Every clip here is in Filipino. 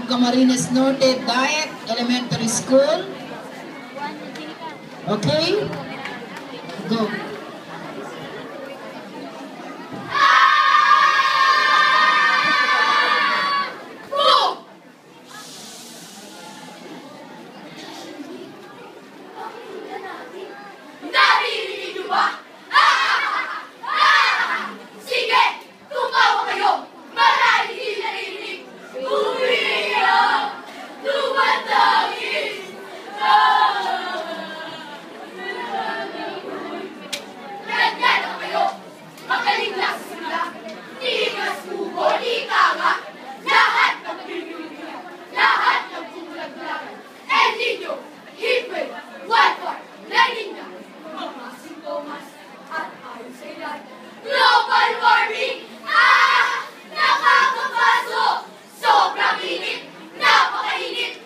Camarines Norte Diet Elementary School. Okay? Go. Global warming! Nakakapaso! Sobrang init! Napakainit!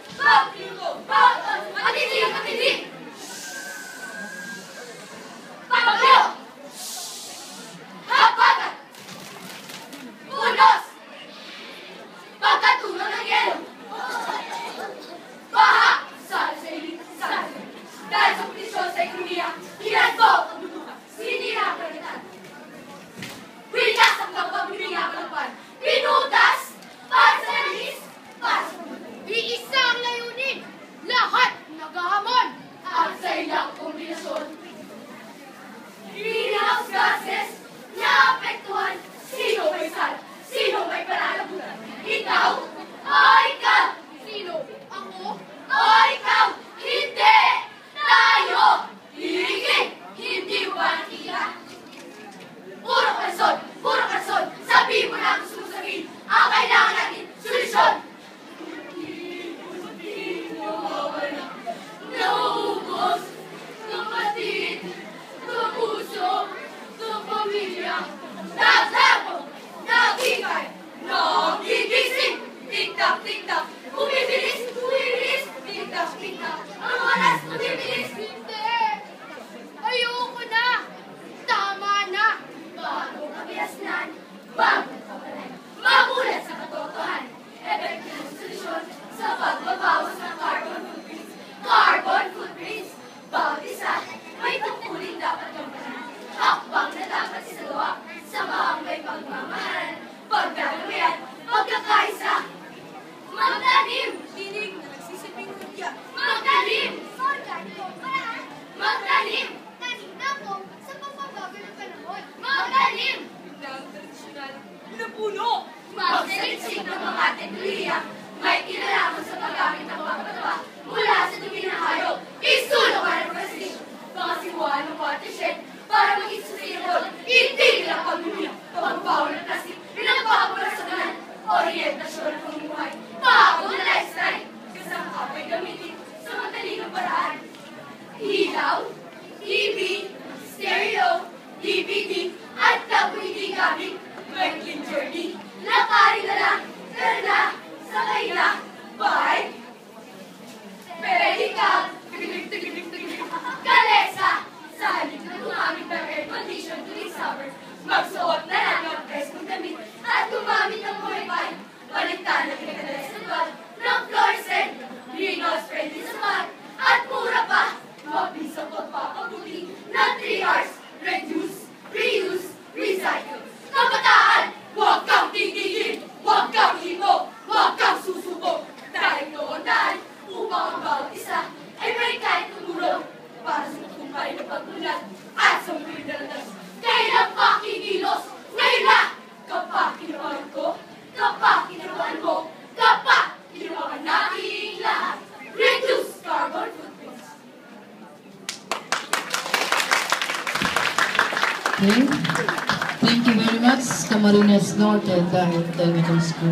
Matindi! Bagyo! Habagat! Unos! Pagkatulo ng yelo! Baha! Sala sa ilig! Dahil sa kondisyon sa ekonomiya, hinasbo ang butukan! Sinira ang kalitan! Winasak ng pagpipingakalpan! Pinutas! Para sa nalis! Para sa pagpipingakalpan! Iisa ang layunin! Lahat naghahamon! At sa ilang kombinasyon, greenhouse gases na apektuhan. Sino may sala? Sino may pananagutan? Ikaw o ikaw? Sino? Ako? O ikaw? Hindi! Tayo! Hihigit! Hindi mo ba nakikita? Puro kanson! Sabihin mo na ang gusto mo sabihin. Ang kailangan natin, solusyon! Hindi mo mawala. Naubos, kapatid, kapuso, kapamilya, naglago, nagigay, nagigising, tik-tak, bumibilis, tik-tak, ang oras, bumibilis, hindi, ayoko na, tama na, bago kabiasnan, bago kabalay, mamulat sa katotohanan, epektibo solusyon sa pagbabawas ng carbon footprints, bawat isa, may tungkulin dapat gampanan. Hakbang na dapat isagawa sa mga may pagmamahal, pagkagawian, pagkakaisa. Magtanim! Dinig na nagsisiping hudya. Magtanim! Magtanim! Tanim ako sa pagbabago ng panahon. Magtanim! Biglang tradisyonal na puno! Magsaliksik ng mga teknolohiya. May kinalaman sa paggamit ng mga katawa mula sa dumi ng hayop. Isulong ka ng plastic. Pangasimuhan ng watershed para maging sustainable. Itigil ang pagbubuya. Pagbawal ng plastic. Pinagpapula sa kanan. Orientasyon ng pamumuhay. Bago na lifestyle. Kasama kapay gamitin sa matalinong paraan. Ilaw, TV, stereo, DVD, at WD gamit. Biking journey. Lakarin na lang. Tara, sakay na. Bye! Pedicab! Kalesa! Sa halip na gumamit ng air condition tuwing summer, magsuot na lang ng preskong damit at gumamit ng Wi-Fi. Baligtan ng pinagkadalas ng bulb ng fluorescent, greenhouse friendly sa mahal, at mura pa. Mabisang pagpapabuti ng 3 R's: reduce, reuse, recycle. Kabataan! Huwag kang titigil! Huwag kang himo! Huwag kang susuko! Dahil noon upang ang bawat isa ay may kahit tumulong para sa matumpay na pagmulat at sa muling daladas. Kailan pa kikilos? Ngayon na! Kapag ginawan ko, kapag ginawan mo, kapag ginawan natin lahat, reduce carbon footprints. Okay. Thank you very much, Camarines Norte Diet Elementary School.